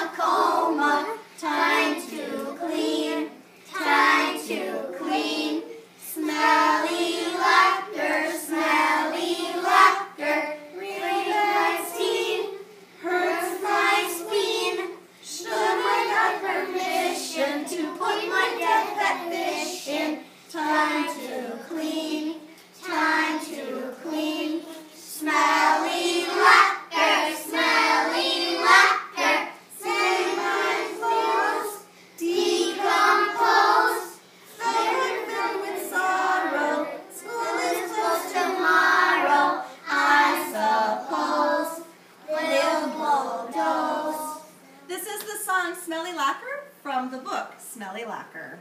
a coma. Time to clean. Time to clean. Smelly lacquer, smelly lacquer. Really my skin, hurts my spleen. Should I have permission to put my dead pet fish in? Time to clean. Time to clean. Smelly lacquer, smelly lacquer. Say my clothes decompose. Filled with sorrow. School is closed tomorrow. I suppose we'll bulldoze. This is the song Smelly Lacquer from the book Smelly Lacquer.